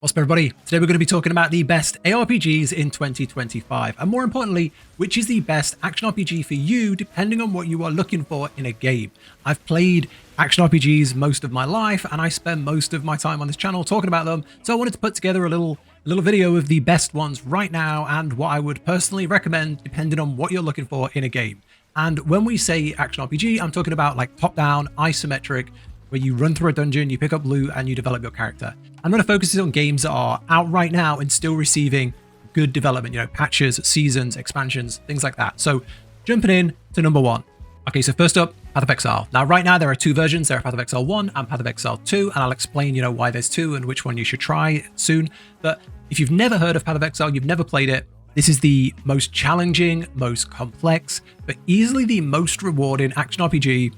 What's up, everybody? Today we're going to be talking about the best ARPGs in 2025, and more importantly, which is the best action RPG for you depending on what you are looking for in a game. I've played action RPGs most of my life, and I spend most of my time on this channel talking about them, so I wanted to put together a little video of the best ones right now and what I would personally recommend depending on what you're looking for in a game. And when we say action RPG, I'm talking about like top-down, isometric, where you run through a dungeon, you pick up loot, and you develop your character. I'm going to focus on games that are out right now and still receiving good development, patches, seasons, expansions, things like that. So jumping in to number one. Okay, so first up, Path of Exile. Now, right now, there are two versions. There are Path of Exile 1 and Path of Exile 2, and I'll explain, why there's two and which one you should try soon. But if you've never heard of Path of Exile, you've never played it, this is the most challenging, most complex, but easily the most rewarding action RPG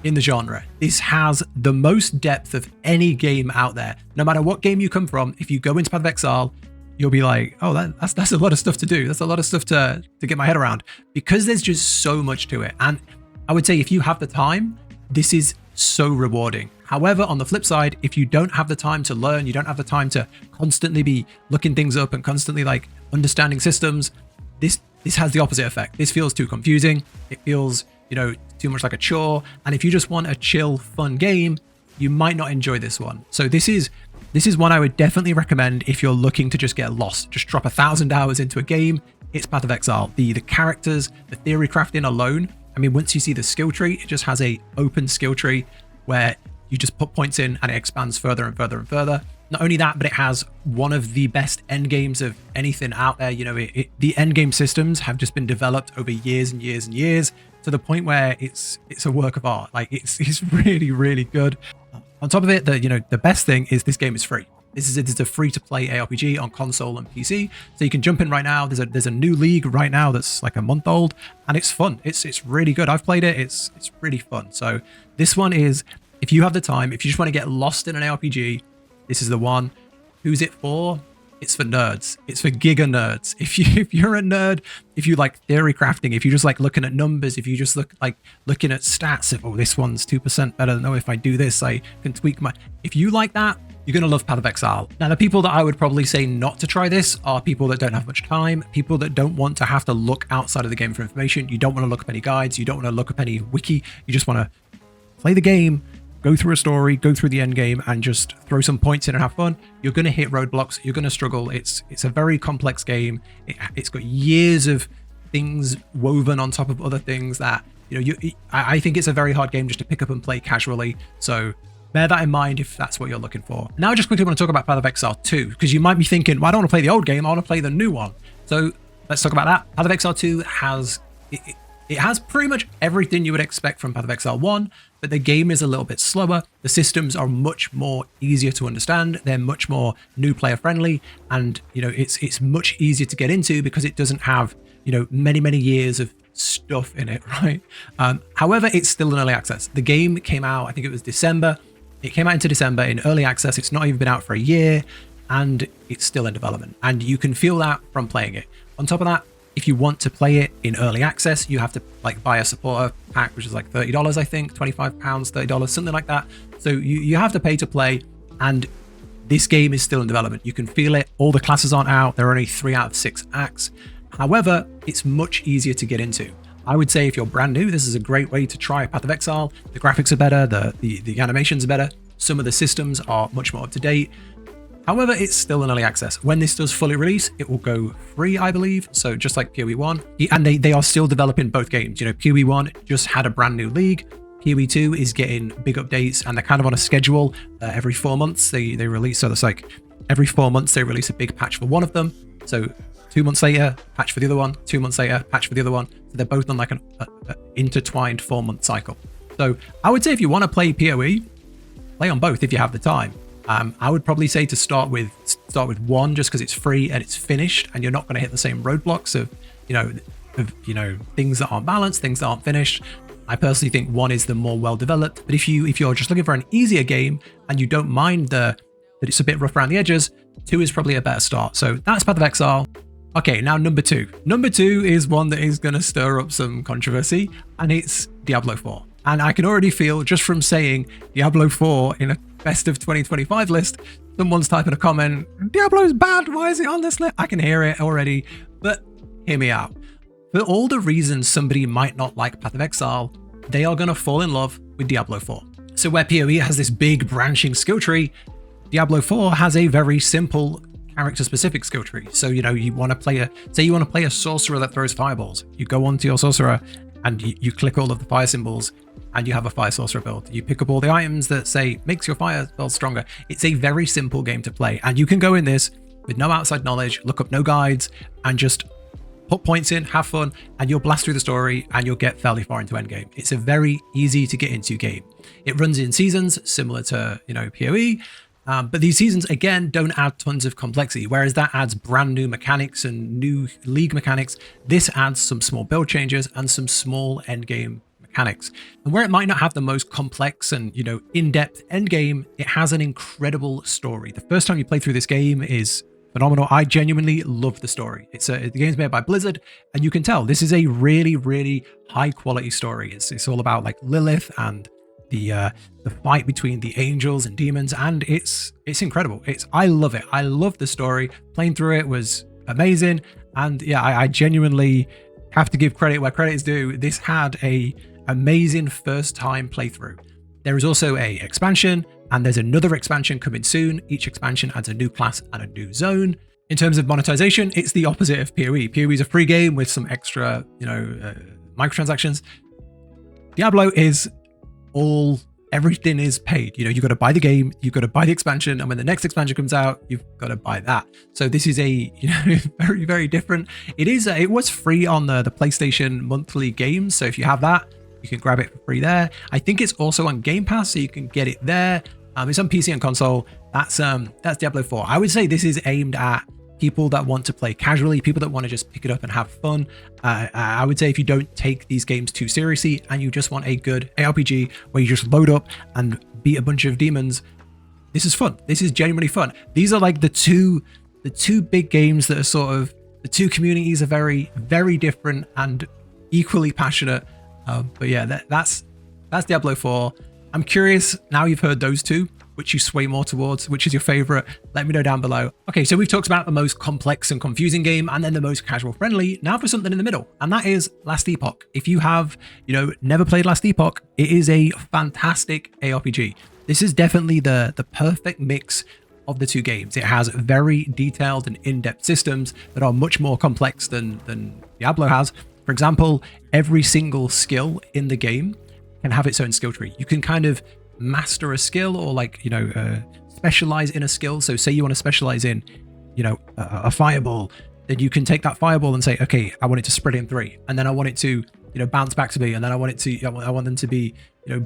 in the genre. This has the most depth of any game out there. No matter what game you come from, if you go into Path of Exile, you'll be like, oh, that's a lot of stuff to do. That's a lot of stuff to get my head around, because there's just so much to it. And I would say if you have the time, this is so rewarding. However, on the flip side, if you don't have the time to learn, you don't have the time to constantly be looking things up and constantly like understanding systems, this has the opposite effect. This feels too confusing. It feels, too much like a chore. And if you just want a chill, fun game, you might not enjoy this one. So this is one I would definitely recommend if you're looking to just get lost. Just drop 1,000 hours into a game. It's Path of Exile. The characters, the theory crafting alone. I mean, once you see the skill tree, it just has a open skill tree where you just put points in and it expands further and further and further. Not only that, but it has one of the best end games of anything out there. The end game systems have just been developed over years and years and years, to the point where it's a work of art. Like it's really, really good. On top of it, the best thing is this game is free. This is a free-to-play ARPG on console and PC, so you can jump in right now. There's a new league right now that's like a month old, and it's fun. It's really good. I've played it. It's really fun. So this one is, if you have the time, if you just want to get lost in an ARPG, this is the one. Who's it for? It's for nerds. It's for giga nerds. If you're a nerd, if you like theory crafting, if you just like looking at numbers, if you just looking at stats, if, oh, this one's 2% better than, oh, if I do this, I can tweak my... If you like that, you're going to love Path of Exile. Now, the people that I would probably say not to try this are people that don't have much time, people that don't want to have to look outside of the game for information. You don't want to look up any guides. You don't want to look up any wiki. You just want to play the game, go through a story, go through the end game, and just throw some points in and have fun. You're going to hit roadblocks. You're going to struggle. It's a very complex game. It's got years of things woven on top of other things that, I think it's a very hard game just to pick up and play casually. So bear that in mind if that's what you're looking for. Now, I just quickly want to talk about Path of Exile 2, because you might be thinking, well, I don't want to play the old game. I want to play the new one. So let's talk about that. Path of Exile 2 has... It has pretty much everything you would expect from Path of Exile 1, but the game is a little bit slower. The systems are much more easier to understand. They're much more new player friendly, and it's much easier to get into because it doesn't have many years of stuff in it, right? However, it's still in early access. The game came out, I think it was December. It came out into December in early access. It's not even been out for a year, and it's still in development, and you can feel that from playing it. On top of that, if you want to play it in early access, you have to buy a supporter pack, which is like $30, I think, £25, $30, something like that. So you have to pay to play, and this game is still in development. You can feel it. All the classes aren't out. There are only 3 out of 6 acts. However, it's much easier to get into. I would say if you're brand new, this is a great way to try Path of Exile. The graphics are better. The animations are better. Some of the systems are much more up to date. However, it's still in early access. When this does fully release, it will go free, I believe. So just like PoE 1. And they are still developing both games. PoE 1 just had a brand new league. PoE 2 is getting big updates, and they're kind of on a schedule. Every 4 months they release. So that's like every 4 months they release a big patch for one of them. So 2 months later, patch for the other one. 2 months later, patch for the other one. So they're both on like an intertwined 4-month cycle. So I would say if you want to play PoE, play on both if you have the time. I would probably say to start with 1, just because it's free and it's finished, and you're not going to hit the same roadblocks of things that aren't balanced, things that aren't finished. I personally think 1 is the more well developed. But if you're just looking for an easier game and you don't mind that it's a bit rough around the edges, 2 is probably a better start. So that's Path of Exile. Okay, now number 2. Number 2 is one that is going to stir up some controversy, and it's Diablo 4. And I can already feel, just from saying Diablo 4 in a best of 2025 list, Someone's typing a comment, Diablo's bad, why is it on this list? I can hear it already, but hear me out. For all the reasons somebody might not like Path of Exile, they are going to fall in love with Diablo 4. So where PoE has this big branching skill tree, Diablo 4 has a very simple character-specific skill tree. So, you want to play say you want to play a sorcerer that throws fireballs. You go onto your sorcerer and you click all of the fire symbols and you have a fire sorcerer build. You pick up all the items that say makes your fire spell stronger. It's a very simple game to play, and you can go in this with no outside knowledge, look up no guides, and just put points in, have fun, and you'll blast through the story and you'll get fairly far into endgame. It's a very easy to get into game. It runs in seasons similar to PoE, but these seasons again don't add tons of complexity, whereas that adds brand new mechanics and new league mechanics. This adds some small build changes and some small endgame mechanics. And where it might not have the most complex and in-depth endgame, it has an incredible story. The first time you play through this game is phenomenal. I genuinely love the story. The game's made by Blizzard, and you can tell this is a really, really high quality story. It's all about like Lilith and the fight between the angels and demons, and it's incredible. I love it. I love the story. Playing through it was amazing, and yeah, I genuinely have to give credit where credit is due. This had a amazing first time playthrough. There is also a expansion, and there's another expansion coming soon. Each expansion adds a new class and a new zone. In terms of monetization, it's the opposite of PoE. PoE is a free game with some extra, microtransactions. Diablo is everything is paid. You got to buy the game, you got to buy the expansion, and when the next expansion comes out, you've got to buy that. So this is very, very different. It was free on the PlayStation monthly games. So if you have that, you can grab it for free there. I think it's also on Game Pass, so you can get it there. It's on PC and console. That's Diablo 4. I would say this is aimed at people that want to play casually, people that want to just pick it up and have fun. I would say if you don't take these games too seriously and you just want a good ARPG where you just load up and beat a bunch of demons, this is fun. This is genuinely fun. These are like the two big games that are sort of, the two communities are very, very different and equally passionate. But yeah, that's Diablo 4. I'm curious, now you've heard those two, which you sway more towards, which is your favorite? Let me know down below. Okay, so we've talked about the most complex and confusing game and then the most casual friendly. Now for something in the middle, and that is Last Epoch. If you have, never played Last Epoch, it is a fantastic ARPG. This is definitely the perfect mix of the two games. It has very detailed and in-depth systems that are much more complex than Diablo has. For example, every single skill in the game can have its own skill tree. You can kind of master a skill or specialize in a skill. So say you want to specialize in, a fireball, then you can take that fireball and say, okay, I want it to spread in 3, and then I want it to, bounce back to me, and then I want them to be,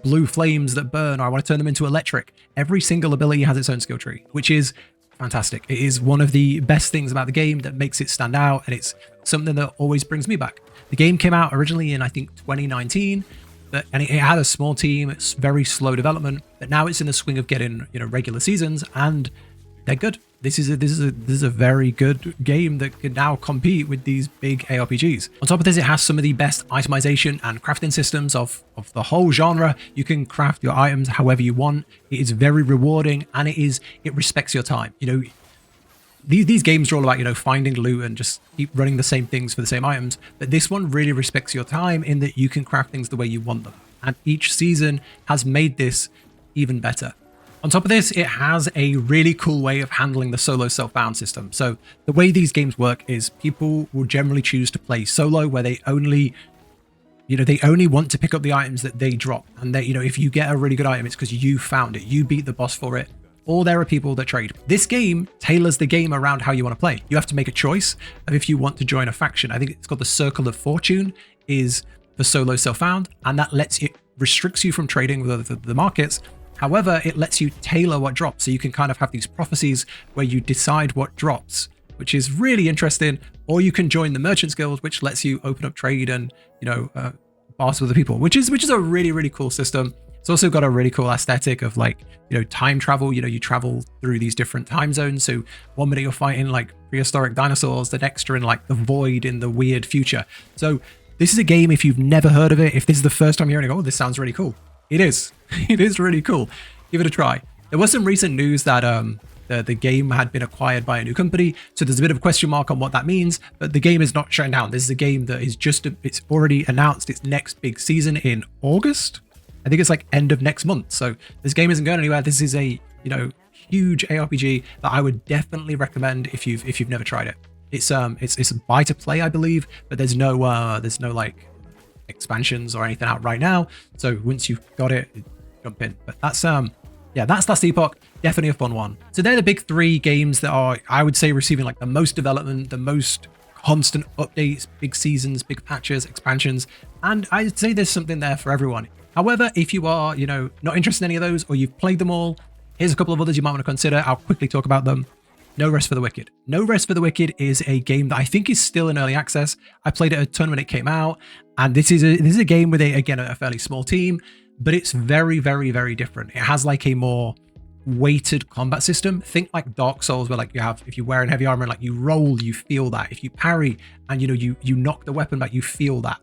blue flames that burn, or I want to turn them into electric. Every single ability has its own skill tree, which is fantastic. It is one of the best things about the game that makes it stand out, and it's something that always brings me back. The game came out originally in, I think, 2019, and it had a small team. It's very slow development, but now it's in the swing of getting regular seasons, and they're good. This is a very good game that can now compete with these big ARPGs. On top of this, it has some of the best itemization and crafting systems of the whole genre. You can craft your items however you want. It is very rewarding, and it respects your time. These games are all about, finding loot and just keep running the same things for the same items. But this one really respects your time in that you can craft things the way you want them. And each season has made this even better. On top of this, it has a really cool way of handling the solo self-bound system. So the way these games work is people will generally choose to play solo, where they only want to pick up the items that they drop. And if you get a really good item, it's because you found it. You beat the boss for it. Or there are people that trade. This game tailors the game around how you want to play. You have to make a choice of if you want to join a faction. I think it's called the Circle of Fortune is the solo self-found, and that restricts you from trading with the markets. However, it lets you tailor what drops. So you can kind of have these prophecies where you decide what drops, which is really interesting. Or you can join the Merchants Guild, which lets you open up trade and, boss with the people, which is a really, really cool system. It's also got a really cool aesthetic of time travel. You travel through these different time zones. So one minute you're fighting prehistoric dinosaurs, the next you're in the void in the weird future. So this is a game, if you've never heard of it, if this is the first time you're hearing it, oh, this sounds really cool. It is. It is really cool. Give it a try. There was some recent news that The game had been acquired by a new company, so there's a bit of a question mark on what that means, but the game is not shutting down. This is a game that is it's already announced its next big season in August. I think it's like end of next month. So this game isn't going anywhere. This is a, huge ARPG that I would definitely recommend if you've never tried it. It's a buy to play, I believe, but there's no like expansions or anything out right now. So once you've got it, jump in. But that's that's Epoch. Definitely a fun one. So they're the big three games that are, I would say, receiving like the most development, the most constant updates, big seasons, big patches, expansions, and I'd say there's something there for everyone. However, if you are, not interested in any of those, or you've played them all, here's a couple of others you might want to consider. I'll quickly talk about them. No Rest for the Wicked. No Rest for the Wicked is a game that I think is still in early access. I played it a ton when it came out, and this is a game with a fairly small team, but it's very, very, very different. It has like a more weighted combat system. Think like Dark Souls, where like if you're wearing heavy armor and like you roll, you feel that. If you parry and you knock the weapon back, you feel that.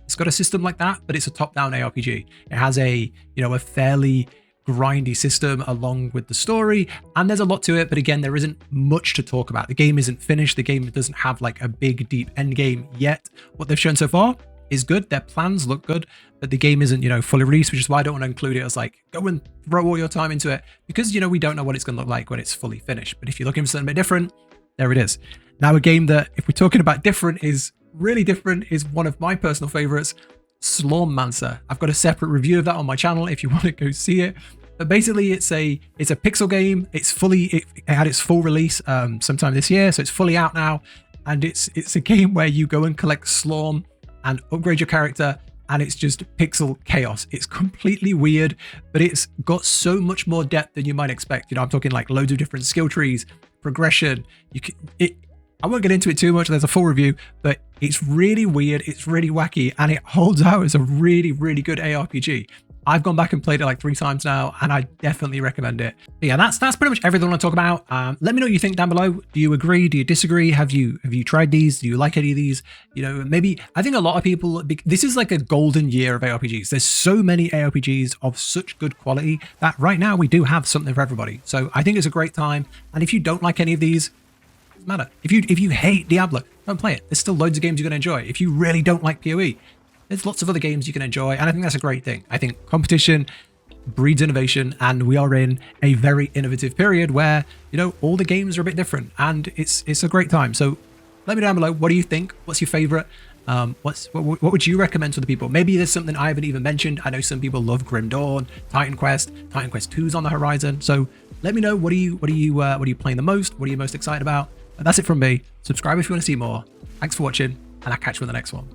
It's got a system like that, but it's a top-down ARPG. It has a fairly grindy system along with the story, and there's a lot to it, but again, there isn't much to talk about. The game isn't finished. The game doesn't have like a big, deep end game yet. What they've shown so far is good. Their plans look good, but the game isn't, fully released, which is why I don't want to include it as like, go and throw all your time into it, because, we don't know what it's going to look like when it's fully finished. But if you're looking for something a bit different, there it is. Now, a game that, if we're talking about different, is really different, is one of my personal favorites, Slaughmancer. I've got a separate review of that on my channel if you want to go see it. But basically, it's a pixel game. It had its full release sometime this year, so it's fully out now. And it's a game where you go and collect Slaugham and upgrade your character, and it's just pixel chaos. It's completely weird, but it's got so much more depth than you might expect. I'm talking like loads of different skill trees, progression. I won't get into it too much. There's a full review, but it's really weird. It's really wacky, and it holds out as a really, really good ARPG. I've gone back and played it like 3 times now, and I definitely recommend it. But yeah, that's pretty much everything I want to talk about. Let me know what you think down below. Do you agree? Do you disagree? Have you tried these? Do you like any of these? Maybe I think a lot of people, this is like a golden year of ARPGs. There's so many ARPGs of such good quality that right now we do have something for everybody. So I think it's a great time. And if you don't like any of these, it doesn't matter. If you hate Diablo, don't play it. There's still loads of games you're going to enjoy. If you really don't like PoE, there's lots of other games you can enjoy, and I think that's a great thing. I think competition breeds innovation, and we are in a very innovative period where, all the games are a bit different, and it's a great time. So let me know down below, what do you think? What's your favorite? What would you recommend to the people? Maybe there's something I haven't even mentioned. I know some people love Grim Dawn, Titan Quest 2's on the horizon. So let me know, what are you playing the most? What are you most excited about? And that's it from me. Subscribe if you want to see more. Thanks for watching, and I'll catch you in the next one.